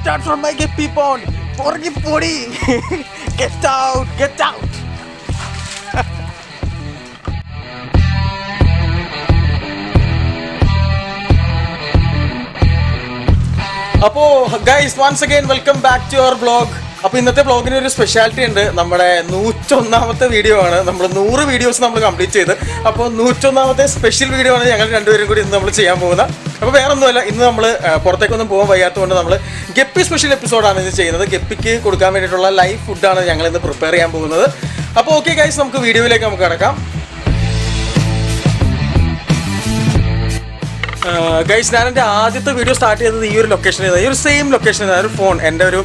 Get out from my guppy pond! Porgy potty! Get out! Get out! അപ്പോൾ guys once again welcome back to our vlog. അപ്പോൾ ഇന്നത്തെ വ്ളോഗിന് ഒരു speciality ഉണ്ട്. നമ്മുടെ 101ാമത്തെ video ആണ്. നമ്മൾ 100 വീഡിയോസ് നമ്മൾ കംപ്ലീറ്റ് ചെയ്ത്. അപ്പോൾ 101ാമത്തെ സ്പെഷ്യൽ വീഡിയോ ആണ് ഞങ്ങൾ രണ്ടുപേരും കൂടി ഇന്ന് നമ്മൾ ചെയ്യാൻ പോകുന്നത്. അപ്പോൾ വേറെ ഒന്നുമല്ല, ഇന്ന് നമ്മൾ പുറത്തേക്കൊന്നും പോകാൻ വയ്യാത്തതുകൊണ്ട് നമ്മൾ ഗപ്പി സ്പെഷ്യൽ എപ്പിസോഡാണ് ഇന്ന് ചെയ്യുന്നത്. ഗപ്പിക്ക് കൊടുക്കാൻ വേണ്ടിയിട്ടുള്ള ലൈവ് ഫുഡാണ് ഞങ്ങൾ ഇന്ന് പ്രിപ്പയർ ചെയ്യാൻ പോകുന്നത്. അപ്പോൾ ഓക്കെ ഗൈസ്, നമുക്ക് വീഡിയോയിലേക്ക് നമുക്ക് കിടക്കാം. ഗൈസ്, ഞാൻ എൻ്റെ ആദ്യത്തെ വീഡിയോ സ്റ്റാർട്ട് ചെയ്തത് ഈ ഒരു ലൊക്കേഷനിൽ, ഈ ഒരു സെയിം ലൊക്കേഷനിൽ ഒരു ഫോൺ, എൻ്റെ ഒരു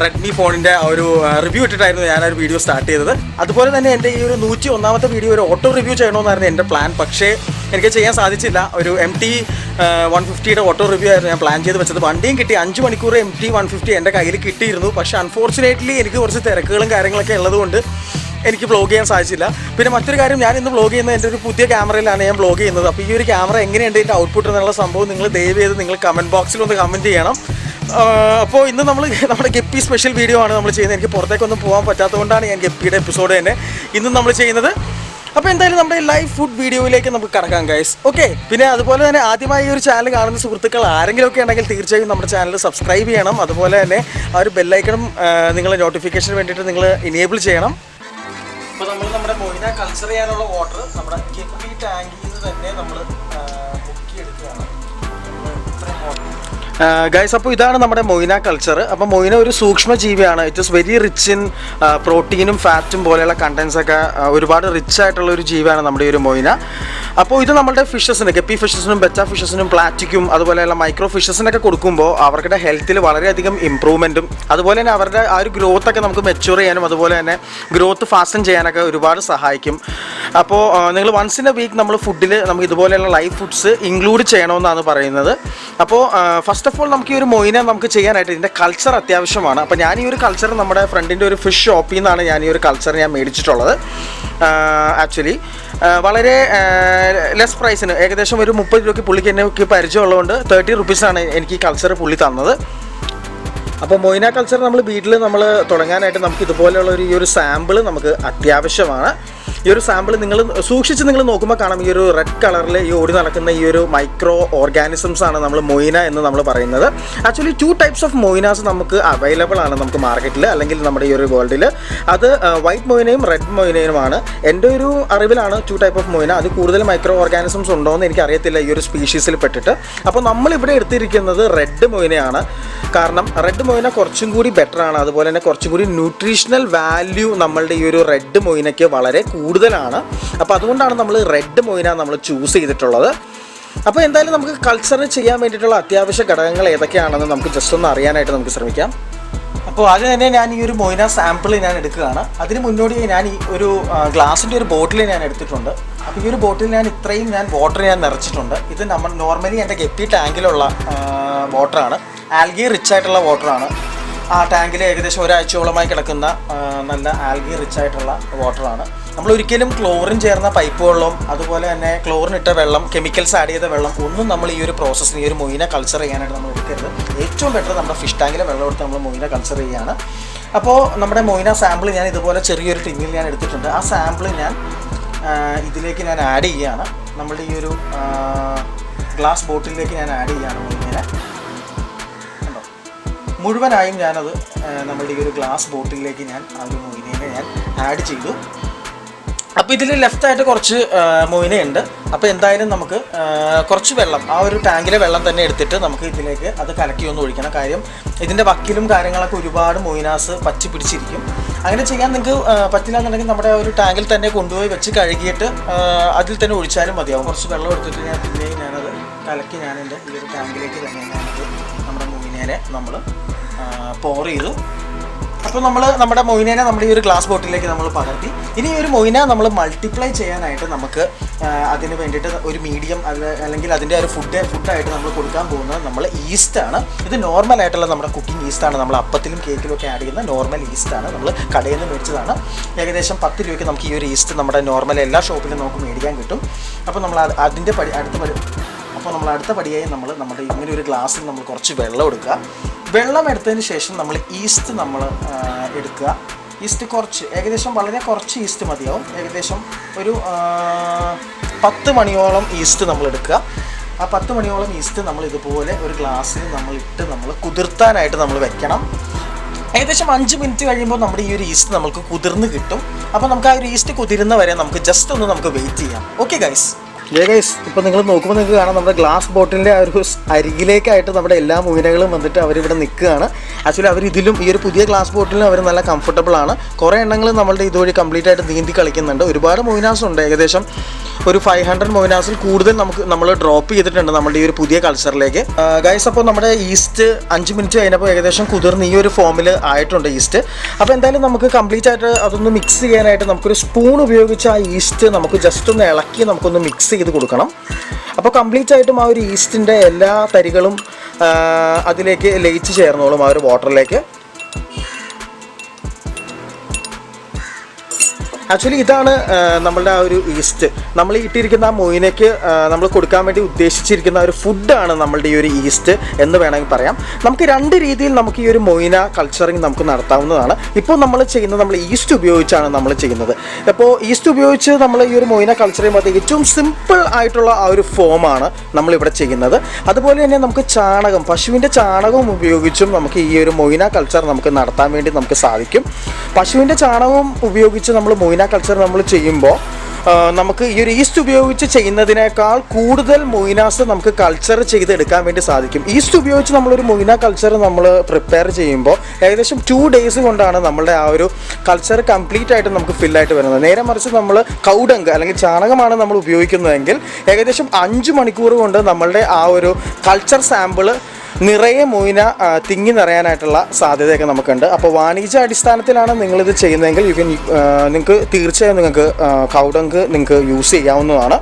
റെഡ്മി ഫോണിൻ്റെ ഒരു റിവ്യൂ ഇട്ടിട്ടായിരുന്നു ഞാൻ ഒരു വീഡിയോ സ്റ്റാർട്ട് ചെയ്തത്. അതുപോലെ തന്നെ എൻ്റെ ഈ ഒരു 101ാമത്തെ വീഡിയോ ഒരു ഓട്ടോ റിവ്യൂ ചെയ്യണമെന്നായിരുന്നു എൻ്റെ പ്ലാൻ. പക്ഷേ എനിക്ക് ചെയ്യാൻ സാധിച്ചില്ല. ഒരു MT-150യുടെ ഓട്ടോ റിവ്യൂ ആയിരുന്നു ഞാൻ പ്ലാൻ ചെയ്ത് വെച്ചത്. വണ്ടിയും കിട്ടി, 5 മണിക്കൂർ MT-150 എൻ്റെ കയ്യിൽ കിട്ടിയിരുന്നു. പക്ഷേ അൺഫോർച്ചുനേറ്റ്ലി എനിക്ക് കുറച്ച് തിരക്കുകളും കാര്യങ്ങളൊക്കെ ഉള്ളതുകൊണ്ട് എനിക്ക് വ്ളോഗ് ചെയ്യാൻ സാധിച്ചില്ല. പിന്നെ മറ്റൊരു കാര്യം, ഞാൻ ഇന്ന് വ്ളോഗ് ചെയ്യുന്നത് എൻ്റെ ഒരു പുതിയ ക്യാമറയിലാണ് ഞാൻ വ്ളോഗ് ചെയ്യുന്നത്. അപ്പോൾ ഈ ഒരു ക്യാമറ എങ്ങനെയുണ്ട് ഇതിൻ്റെ ഔട്ട്പുട്ട് എന്നുള്ള സംഭവം നിങ്ങൾ ദയവ് ചെയ്ത് നിങ്ങൾ കമൻറ്റ് ബോക്സിൽ ഒന്ന് കമൻറ്റ് ചെയ്യണം. അപ്പോൾ ഇന്ന് നമ്മുടെ ഗപ്പി സ്പെഷ്യൽ വീഡിയോ ആണ് നമ്മൾ ചെയ്യുന്നത്. എനിക്ക് പുറത്തേക്കൊന്നും പോകാൻ പറ്റാത്തതുകൊണ്ടാണ് ഞാൻ ഗപ്പിയുടെ എപ്പിസോഡ് തന്നെ ഇന്നും നമ്മൾ ചെയ്യുന്നത്. അപ്പോൾ എന്തായാലും നമ്മുടെ ലൈവ് ഫുഡ് വീഡിയോയിലേക്ക് നമുക്ക് കടക്കാം ഗൈസ്. ഓക്കെ, പിന്നെ അതുപോലെ തന്നെ ആദ്യമായി ഈ ഒരു ചാനൽ കാണുന്ന സുഹൃത്തുക്കൾ ആരെങ്കിലുമൊക്കെ ഉണ്ടെങ്കിൽ തീർച്ചയായും നമ്മുടെ ചാനൽ സബ്സ്ക്രൈബ് ചെയ്യണം. അതുപോലെ തന്നെ ആ ഒരു ബെല്ലൈക്കണും നിങ്ങൾ നോട്ടിഫിക്കേഷന് വേണ്ടിയിട്ട് നിങ്ങൾ ഇനേബിൾ ചെയ്യണം. അപ്പോൾ നമ്മൾ നമ്മുടെ മൊയ്ന കൾച്ചർ ചെയ്യാനുള്ള വാട്ടർ നമ്മുടെ ഗപ്പി ടാങ്കിൽ നിന്ന് തന്നെ നമ്മൾ പൊക്കിയെടുക്കുകയാണ് ഗൈസ്. അപ്പോൾ ഇതാണ് നമ്മുടെ മൊയ്ന കൾച്ചർ. അപ്പോൾ മൊയ്ന ഒരു സൂക്ഷ്മ ജീവിയാണ്. It is very rich in പ്രോട്ടീനും ഫാറ്റും പോലെയുള്ള കണ്ടൻസ് ഒക്കെ ഒരുപാട് റിച്ച് ആയിട്ടുള്ള ഒരു ജീവിയാണ് നമ്മുടെ ഈ ഒരു മൊയ്ന. അപ്പോൾ ഇത് നമ്മുടെ ഫിഷസിന്, ഗപ്പി ഫിഷസിനും ബെറ്റ ഫിഷസിനും പ്ലാറ്റിക്കും അതുപോലെയുള്ള മൈക്രോ ഫിഷസിനൊക്കെ കൊടുക്കുമ്പോൾ അവരുടെ ഹെൽത്തിൽ വളരെയധികം ഇമ്പ്രൂവ്മെൻറ്റും അതുപോലെ തന്നെ അവരുടെ ആ ഒരു ഗ്രോത്തൊക്കെ നമുക്ക് മെച്യൂർ ചെയ്യാനും അതുപോലെ തന്നെ ഗ്രോത്ത് ഫാസ്റ്റൻ ചെയ്യാനൊക്കെ ഒരുപാട് സഹായിക്കും. അപ്പോൾ നിങ്ങൾ വൺസ് ഇൻ എ വീക്ക് നമ്മൾ ഫുഡിൽ നമുക്ക് ഇതുപോലെയുള്ള ലൈവ് ഫുഡ്സ് ഇൻക്ലൂഡ് ചെയ്യണമെന്നാണ് പറയുന്നത്. അപ്പോൾ ഫസ്റ്റ് ഓഫ് ഓൾ നമുക്ക് ഈ ഒരു മൊയ്ന നമുക്ക് ചെയ്യാനായിട്ട് ഇതിൻ്റെ കൾച്ചർ അത്യാവശ്യമാണ്. അപ്പോൾ ഞാൻ ഈ ഒരു കൾച്ചർ നമ്മുടെ ഫ്രണ്ടിൻ്റെ ഒരു ഫിഷ് ഷോപ്പിൽ നിന്നാണ് ഞാൻ ഈ ഒരു കൾച്ചർ ഞാൻ മേടിച്ചിട്ടുള്ളത്. ആക്ച്വലി വളരെ ലെസ് പ്രൈസിന്, ഏകദേശം ഒരു 30 രൂപയ്ക്ക് പുള്ളിക്ക് എന്നെ പരിചയമുള്ളതുകൊണ്ട് 30 റുപ്പീസാണ് എനിക്ക് ഈ കൾച്ചർ പുള്ളി തന്നത്. അപ്പോൾ മൊയ്ന കൾച്ചർ നമ്മൾ വീട്ടിൽ നമ്മൾ തുടങ്ങാനായിട്ട് നമുക്ക് ഇതുപോലെയുള്ള ഈ ഒരു സാമ്പിൾ നമുക്ക് അത്യാവശ്യമാണ്. ഈ ഒരു സാമ്പിൾ നിങ്ങൾ സൂക്ഷിച്ച് നിങ്ങൾ നോക്കുമ്പോൾ കാണാം, ഈ ഒരു റെഡ് കളറിൽ ഈ ഓടി നടക്കുന്ന ഈ ഒരു മൈക്രോ ഓർഗാനിസംസ് ആണ് നമ്മൾ മൊയ്ന എന്ന് നമ്മൾ പറയുന്നത്. ആക്ച്വലി 2 ടൈപ്സ് ഓഫ് മൊയ്നാസ് നമുക്ക് അവൈലബിൾ ആണ് നമുക്ക് മാർക്കറ്റിൽ അല്ലെങ്കിൽ നമ്മുടെ ഈ ഒരു വേൾഡിൽ. അത് വൈറ്റ് മൊയ്നയും റെഡ് മൊയ്നയുമാണ്. എൻ്റെ ഒരു അറിവിലാണ് 2 ടൈപ്പ് ഓഫ് മൊയ്ന. അത് കൂടുതൽ മൈക്രോ ഓർഗാനിസംസ് ഉണ്ടോ എന്ന് എനിക്കറിയത്തില്ല ഈ ഒരു സ്പീഷീസിൽ പെട്ടിട്ട്. അപ്പോൾ നമ്മളിവിടെ എടുത്തിരിക്കുന്നത് റെഡ് മൊയ്നയാണ്. കാരണം റെഡ് മൊയ്ന കുറച്ചും കൂടി ബെറ്റർ ആണ്. അതുപോലെ തന്നെ കുറച്ചും കൂടി ന്യൂട്രീഷണൽ വാല്യൂ നമ്മളുടെ ഈ ഒരു റെഡ് മൊയ്നയ്ക്ക് വളരെ കൂടുതലാണ്. അപ്പോൾ അതുകൊണ്ടാണ് നമ്മൾ റെഡ് മൊയ്ന നമ്മൾ ചൂസ് ചെയ്തിട്ടുള്ളത്. അപ്പോൾ എന്തായാലും നമുക്ക് കൾച്ചറിന് ചെയ്യാൻ വേണ്ടിയിട്ടുള്ള അത്യാവശ്യ ഘടകങ്ങൾ ഏതൊക്കെയാണെന്ന് നമുക്ക് ജസ്റ്റ് ഒന്ന് അറിയാനായിട്ട് നമുക്ക് ശ്രമിക്കാം. അപ്പോൾ ആദ്യം തന്നെ ഞാൻ ഈ ഒരു മൊയ്ന സാമ്പിൾ ഞാൻ എടുക്കുകയാണ്. അതിന് മുന്നോടിയായി ഞാൻ ഈ ഒരു ഗ്ലാസിൻ്റെ ഒരു ബോട്ടിൽ ഞാൻ എടുത്തിട്ടുണ്ട്. അപ്പോൾ ഈ ഒരു ബോട്ടിൽ ഞാൻ ഇത്രയും വാട്ടർ ഞാൻ നിറച്ചിട്ടുണ്ട്. ഇത് നമ്മൾ നോർമലി എൻ്റെ ഗപ്പി ടാങ്കിലുള്ള വാട്ടറാണ്. ആൽഗി റിച്ച് ആയിട്ടുള്ള വാട്ടറാണ്. ആ ടാങ്കിൽ ഏകദേശം ഒരാഴ്ചയോളമായി കിടക്കുന്ന നല്ല ആൽഗി റിച്ച് ആയിട്ടുള്ള വാട്ടറാണ്. നമ്മൾ ഒരിക്കലും ക്ലോറിൻ ചേർന്ന പൈപ്പ് വെള്ളം അതുപോലെ തന്നെ ക്ലോറിൻ ഇട്ട വെള്ളം, കെമിക്കൽസ് ആഡ് ചെയ്ത വെള്ളം ഒന്നും നമ്മൾ ഈ ഒരു പ്രോസസ്സിന്, ഈ ഒരു മൊയ്ന കൾച്ചർ ചെയ്യാനായിട്ട് നമ്മൾ എടുക്കരുത്. ഏറ്റവും ബെറ്റർ നമ്മുടെ ഫിഷ് ടാങ്കിലെ വെള്ളം എടുത്ത് നമ്മൾ മൊയ്ന കൾച്ചർ ചെയ്യുകയാണ്. അപ്പോൾ നമ്മുടെ മൊയ്ന സാമ്പിൾ ഞാൻ ഇതുപോലെ ചെറിയൊരു ടിന്നിൽ ഞാൻ എടുത്തിട്ടുണ്ട്. ആ സാമ്പിൾ ഞാൻ ഇതിലേക്ക് ഞാൻ ആഡ് ചെയ്യുകയാണ്. നമ്മളുടെ ഈ ഒരു ഗ്ലാസ് ബോട്ടിലേക്ക് ഞാൻ ആഡ് ചെയ്യുകയാണ് മൊയ്നയെ. കണ്ടോ, മുഴുവനായും ഞാനത് നമ്മളുടെ ഈ ഒരു ഗ്ലാസ് ബോട്ടിലേക്ക് ഞാൻ ആ ഒരു മൊയ്നയെ ഞാൻ ആഡ് ചെയ്തു. അപ്പോൾ ഇതിൽ ലെഫ്റ്റായിട്ട് കുറച്ച് മൊയ്നയുണ്ട്. അപ്പോൾ എന്തായാലും നമുക്ക് കുറച്ച് വെള്ളം, ആ ഒരു ടാങ്കിലെ വെള്ളം തന്നെ എടുത്തിട്ട് നമുക്ക് ഇതിലേക്ക് അത് കലക്കി ഒന്ന് ഒഴിക്കണം. കാര്യം ഇതിൻ്റെ വക്കിലും കാര്യങ്ങളൊക്കെ ഒരുപാട് മൊയ്നാസ് പറ്റി പിടിച്ചിരിക്കും. അങ്ങനെ ചെയ്യാൻ നിങ്ങൾക്ക് പറ്റില്ല എന്നുണ്ടെങ്കിൽ നമ്മുടെ ഒരു ടാങ്കിൽ തന്നെ കൊണ്ടുപോയി വെച്ച് കഴുകിയിട്ട് അതിൽ തന്നെ ഒഴിച്ചാലും മതിയാവും. കുറച്ച് വെള്ളം എടുത്തിട്ട് ഞാൻ പിന്നെയും ഞാനത് കലക്കി ഞാനെൻ്റെ ഈ ഒരു ടാങ്കിലേക്ക് തന്നെ ഞാനത് നമ്മുടെ മൊയ്നേനെ നമ്മൾ പോർ ചെയ്തു. അപ്പോൾ നമ്മുടെ മൊയ്നേനെ നമ്മുടെ ഈ ഒരു ഗ്ലാസ് ബോട്ടിലേക്ക് നമ്മൾ പകർത്തി. ഇനി ഒരു മൊയ്ന നമ്മൾ മൾട്ടിപ്ലൈ ചെയ്യാനായിട്ട് നമുക്ക് അതിന് വേണ്ടിയിട്ട് ഒരു മീഡിയം അല്ലെങ്കിൽ അതിൻ്റെ ഒരു ഫുഡായിട്ട് നമ്മൾ കൊടുക്കാൻ പോകുന്നത് നമ്മൾ ഈസ്റ്റാണ്. ഇത് നോർമലായിട്ടുള്ള നമ്മുടെ കുക്കിംഗ് ഈസ്റ്റാണ്. നമ്മൾ അപ്പത്തിലും കേക്കിലും ഒക്കെ ആഡ് ചെയ്യുന്ന നോർമൽ ഈസ്റ്റാണ്. നമ്മൾ കടയിൽ നിന്ന് മേടിച്ചതാണ്. ഏകദേശം 10 രൂപയ്ക്ക് നമുക്ക് ഈ ഒരു ഈസ്റ്റ് നമ്മുടെ നോർമൽ എല്ലാ ഷോപ്പിലും നമുക്ക് മേടിക്കാൻ കിട്ടും. അപ്പോൾ നമ്മൾ അതിൻ്റെ അടുത്ത പടിയായി നമ്മുടെ ഇങ്ങനെ ഒരു ഗ്ലാസ്സിൽ നമ്മൾ കുറച്ച് വെള്ളം എടുക്കുക. വെള്ളം എടുത്തതിന് ശേഷം നമ്മൾ ഈസ്റ്റ് നമ്മൾ എടുക്കുക. ഈസ്റ്റ് കുറച്ച്, ഏകദേശം വളരെ കുറച്ച് ഈസ്റ്റ് മതിയാവും. ഏകദേശം ഒരു 10 മണിയോളം ഈസ്റ്റ് നമ്മൾ എടുക്കുക. ആ 10 മണിയോളം ഈസ്റ്റ് നമ്മൾ ഇതുപോലെ ഒരു ഗ്ലാസ്സിൽ നമ്മളിട്ട് നമ്മൾ കുതിർത്താനായിട്ട് നമ്മൾ വെക്കണം. ഏകദേശം 5 മിനിറ്റ് കഴിയുമ്പോൾ നമ്മുടെ ഈ ഒരു ഈസ്റ്റ് നമുക്ക് കുതിർന്ന് കിട്ടും. അപ്പോൾ നമുക്ക് ആ ഒരു ഈസ്റ്റ് കുതിരുന്ന വരെ നമുക്ക് ജസ്റ്റ് ഒന്ന് നമുക്ക് വെയിറ്റ് ചെയ്യാം. Okay guys. ഗൈസ്, ഇപ്പോൾ നിങ്ങൾ നോക്കുമ്പോൾ നിങ്ങൾക്ക് കാണാം നമ്മുടെ ഗ്ലാസ് ബോട്ടിലിൻ്റെ ആ ഒരു അരികിലേക്കായിട്ട് നമ്മുടെ എല്ലാ മൊയിനകളും വന്നിട്ട് അവരിവിടെ നിൽക്കുകയാണ്. ആക്ച്വലി അവർ ഇതിലും ഈ ഒരു പുതിയ ഗ്ലാസ് ബോട്ടിലും അവർ നല്ല കംഫർട്ടബിൾ ആണ്. കുറേ എണ്ണങ്ങൾ നമ്മളുടെ ഇതുവഴി കംപ്ലീറ്റ് ആയിട്ട് നീന്തി കളിക്കുന്നുണ്ട്. ഒരുപാട് മൊയിനാസ് ഉണ്ട്. ഏകദേശം ഒരു 500 മൊയിനാസിൽ കൂടുതൽ നമ്മൾ ഡ്രോപ്പ് ചെയ്തിട്ടുണ്ട് നമ്മുടെ ഈ ഒരു പുതിയ കൾച്ചറിലേക്ക്. ഗൈസ്, അപ്പോൾ നമ്മുടെ ഈസ്റ്റ് 5 മിനിറ്റ് കഴിഞ്ഞപ്പോൾ ഏകദേശം കുതിർന്ന് ഈ ഒരു ഫോമിൽ ആയിട്ടുണ്ട് ഈസ്റ്റ്. അപ്പോൾ എന്തായാലും നമുക്ക് കംപ്ലീറ്റ് ആയിട്ട് അതൊന്ന് മിക്സ് ചെയ്യാനായിട്ട് നമുക്കൊരു സ്പൂൺ ഉപയോഗിച്ച് ആ ഈസ്റ്റ് നമുക്ക് ജസ്റ്റ് ഒന്ന് ഇളക്കി നമുക്കൊന്ന് മിക്സ് ചെയ്ത് കൊടുക്കണം. അപ്പോൾ കംപ്ലീറ്റ് ആയിട്ടും ആ ഒരു ഈസ്റ്റിൻ്റെ എല്ലാ തരികളും അതിലേക്ക് ലയിച്ച് ചേർന്നോളും ആ ഒരു വാട്ടറിലേക്ക്. ആക്ച്വലി ഇതാണ് നമ്മളുടെ ആ ഒരു ഈസ്റ്റ്. നമ്മൾ ഇട്ടിരിക്കുന്ന ആ മൊയിനയ്ക്ക് നമ്മൾ കൊടുക്കാൻ വേണ്ടി ഉദ്ദേശിച്ചിരിക്കുന്ന ഒരു ഫുഡാണ് നമ്മളുടെ ഈ ഒരു ഈസ്റ്റ് എന്ന് വേണമെങ്കിൽ പറയാം. നമുക്ക് 2 രീതിയിൽ നമുക്ക് ഈ ഒരു മൊയിന കൾച്ചറിങ് നമുക്ക് നടത്താവുന്നതാണ്. ഇപ്പോൾ നമ്മൾ ചെയ്യുന്നത് നമ്മൾ ഈസ്റ്റ് ഉപയോഗിച്ചാണ് നമ്മൾ ചെയ്യുന്നത്. അപ്പോൾ ഈസ്റ്റ് ഉപയോഗിച്ച് നമ്മൾ ഈ ഒരു മൊയിന കൾച്ചർ ചെയ്യുമ്പോൾ ഏറ്റവും സിമ്പിൾ ആയിട്ടുള്ള ആ ഒരു ഫോമാണ് നമ്മളിവിടെ ചെയ്യുന്നത്. അതുപോലെ തന്നെ നമുക്ക് ചാണകം, പശുവിൻ്റെ ചാണകം ഉപയോഗിച്ചും നമുക്ക് ഈ ഒരു മൊയിന കൾച്ചർ നമുക്ക് നടത്താൻ വേണ്ടി നമുക്ക് സാധിക്കും. പശുവിൻ്റെ ചാണകം ഉപയോഗിച്ച് നമ്മൾ മൊയിന കൾച്ചർ നമ്മൾ ചെയ്യുമ്പോൾ നമുക്ക് ഈ ഒരു ഈസ്റ്റ് ഉപയോഗിച്ച് ചെയ്യുന്നതിനേക്കാൾ കൂടുതൽ മൊയിനാസ് നമുക്ക് കൾച്ചർ ചെയ്തെടുക്കാൻ വേണ്ടി സാധിക്കും. ഈസ്റ്റ് ഉപയോഗിച്ച് നമ്മളൊരു മൊയിന കൾച്ചർ നമ്മൾ പ്രിപ്പയർ ചെയ്യുമ്പോൾ ഏകദേശം 2 ഡേയ്സ് കൊണ്ടാണ് നമ്മളുടെ ആ ഒരു കൾച്ചർ കംപ്ലീറ്റ് ആയിട്ട് നമുക്ക് ഫില്ലായിട്ട് വരുന്നത്. നേരെ മറിച്ച് നമ്മൾ കൗഡങ്ക് അല്ലെങ്കിൽ ചാണകമാണ് നമ്മൾ ഉപയോഗിക്കുന്നതെങ്കിൽ ഏകദേശം 5 മണിക്കൂർ കൊണ്ട് നമ്മളുടെ ആ ഒരു കൾച്ചർ സാമ്പിള് നിറയെ മൊയിന തിങ്ങി നിറയാനായിട്ടുള്ള സാധ്യതയൊക്കെ നമുക്കുണ്ട്. അപ്പോൾ വാണിജ്യ അടിസ്ഥാനത്തിലാണ് നിങ്ങളിത് ചെയ്യുന്നതെങ്കിൽ നിങ്ങൾക്ക് തീർച്ചയായും നിങ്ങൾക്ക് കൗഡങ്ക് നിങ്ങൾക്ക് യൂസ് ചെയ്യാവുന്നതാണ്.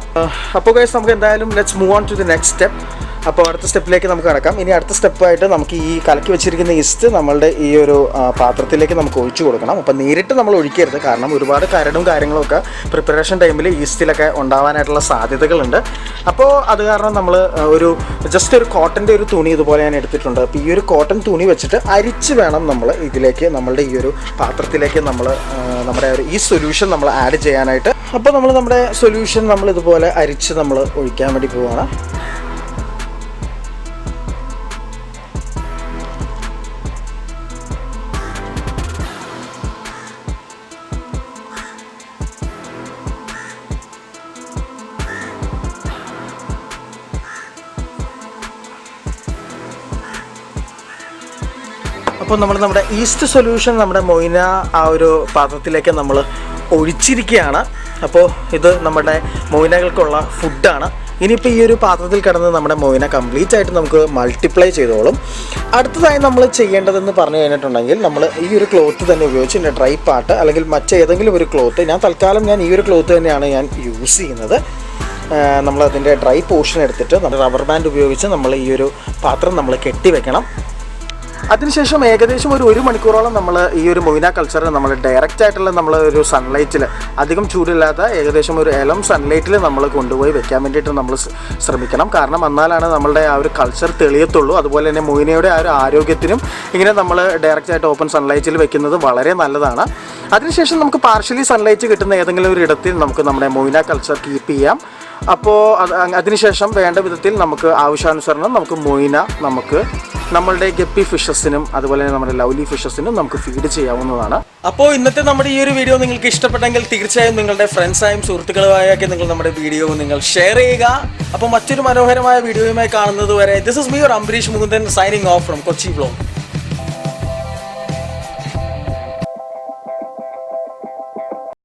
അപ്പോൾ ഗൈസ്, നമുക്ക് എന്തായാലും let's move on to the next step. അപ്പോൾ അടുത്ത സ്റ്റെപ്പിലേക്ക് നമുക്ക് കടക്കാം. ഇനി അടുത്ത സ്റ്റെപ്പായിട്ട് നമുക്ക് ഈ കലക്കി വെച്ചിരിക്കുന്ന ഈസ്റ്റ് നമ്മളുടെ ഈ ഒരു പാത്രത്തിലേക്ക് നമുക്ക് ഒഴിച്ചു കൊടുക്കണം. അപ്പോൾ നേരിട്ട് നമ്മൾ ഒഴിക്കരുത്, കാരണം ഒരുപാട് കരടും കാര്യങ്ങളൊക്കെ പ്രിപ്പറേഷൻ ടൈമിൽ ഈസ്റ്റിലൊക്കെ ഉണ്ടാവാനായിട്ടുള്ള സാധ്യതകളുണ്ട്. അപ്പോൾ അത് കാരണം നമ്മൾ ജസ്റ്റ് ഒരു കോട്ടൻ്റെ ഒരു തുണി ഇതുപോലെ ഞാൻ എടുത്തിട്ടുണ്ട്. അപ്പോൾ ഈ ഒരു കോട്ടൺ തുണി വെച്ചിട്ട് അരിച്ച് വേണം നമ്മൾ ഇതിലേക്ക് നമ്മളുടെ ഈ ഒരു പാത്രത്തിലേക്ക് നമ്മുടെ ഈ സൊല്യൂഷൻ നമ്മൾ ആഡ് ചെയ്യാനായിട്ട്. അപ്പോൾ നമ്മുടെ സൊല്യൂഷൻ നമ്മൾ ഇതുപോലെ അരിച്ച് നമ്മൾ ഒഴിക്കാൻ വേണ്ടി പോവുകയാണ്. അപ്പോൾ നമ്മുടെ ഈസ്റ്റ് സൊല്യൂഷൻ നമ്മുടെ മൊയിന ആ ഒരു പാത്രത്തിലേക്ക് നമ്മൾ ഒഴിച്ചിരിക്കുകയാണ്. അപ്പോൾ ഇത് നമ്മുടെ മൊയിനകൾക്കുള്ള ഫുഡാണ്. ഇനിയിപ്പോൾ ഈ ഒരു പാത്രത്തിൽ കിടന്ന് നമ്മുടെ മൊയിന കംപ്ലീറ്റ് ആയിട്ട് നമുക്ക് മൾട്ടിപ്ലൈ ചെയ്തോളും. അടുത്തതായി നമ്മൾ ചെയ്യേണ്ടതെന്ന് പറഞ്ഞു കഴിഞ്ഞിട്ടുണ്ടെങ്കിൽ നമ്മൾ ഈ ഒരു ക്ലോത്ത് തന്നെ ഉപയോഗിച്ച് ഇതിൻ്റെ ഡ്രൈ പാർട്ട് അല്ലെങ്കിൽ മറ്റേതെങ്കിലും ഒരു ക്ലോത്ത്, തൽക്കാലം ഈ ഒരു ക്ലോത്ത് തന്നെയാണ് ഞാൻ യൂസ് ചെയ്യുന്നത്. നമ്മളതിൻ്റെ ഡ്രൈ പോർഷൻ എടുത്തിട്ട് നമ്മുടെ റബ്ബർ ബാൻഡ് ഉപയോഗിച്ച് നമ്മൾ ഈ ഒരു പാത്രം നമ്മൾ കെട്ടി വെക്കണം. അതിനുശേഷം ഏകദേശം ഒരു 1 മണിക്കൂറോളം നമ്മൾ ഈ ഒരു മൊയിന കൾച്ചർ നമ്മൾ ഡയറക്റ്റ് ആയിട്ടുള്ള നമ്മൾ ഒരു സൺലൈറ്റിൽ, അധികം ചൂടില്ലാത്ത ഏകദേശം ഒരു ഇളം സൺലൈറ്റിൽ നമ്മൾ കൊണ്ടുപോയി വെക്കാൻ വേണ്ടിയിട്ട് നമ്മൾ ശ്രമിക്കണം. കാരണം എന്നാലാണ് നമ്മളുടെ ആ ഒരു കൾച്ചർ തെളിയത്തുള്ളൂ. അതുപോലെ തന്നെ മൊയിനയുടെ ആ ഒരു ആരോഗ്യത്തിനും ഇങ്ങനെ നമ്മൾ ഡയറക്റ്റ് ആയിട്ട് ഓപ്പൺ സൺലൈറ്റിൽ വെക്കുന്നത് വളരെ നല്ലതാണ്. അതിനുശേഷം നമുക്ക് പാർഷ്യലി സൺലൈറ്റ് കിട്ടുന്ന ഏതെങ്കിലും ഒരു ഇടത്തിൽ നമുക്ക് നമ്മുടെ മൊയിന കൾച്ചർ കീപ്പ് ചെയ്യാം. അപ്പോൾ അതിനുശേഷം വേണ്ട വിധത്തിൽ നമുക്ക് ആവശ്യാനുസരണം നമുക്ക് മൊയിന നമുക്ക് നമ്മളുടെ ഗപ്പി ഫിഷസിനും അതുപോലെ തന്നെ നമ്മുടെ ലവ്ലി ഫിഷസിനും നമുക്ക് ഫീഡ് ചെയ്യാവുന്നതാണ്. അപ്പോൾ ഇന്നത്തെ നമ്മുടെ ഈ ഒരു വീഡിയോ നിങ്ങൾക്ക് ഇഷ്ടപ്പെട്ടെങ്കിൽ തീർച്ചയായും നിങ്ങളുടെ ഫ്രണ്ട്സായും സുഹൃത്തുക്കളുമായൊക്കെ നിങ്ങൾ നമ്മുടെ വീഡിയോ നിങ്ങൾ ഷെയർ ചെയ്യുക. അപ്പോൾ മറ്റൊരു മനോഹരമായ വീഡിയോയുമായി കാണുന്നത് വരെ this is me your Ambareesh Mukundan signing off from Kochi vlog.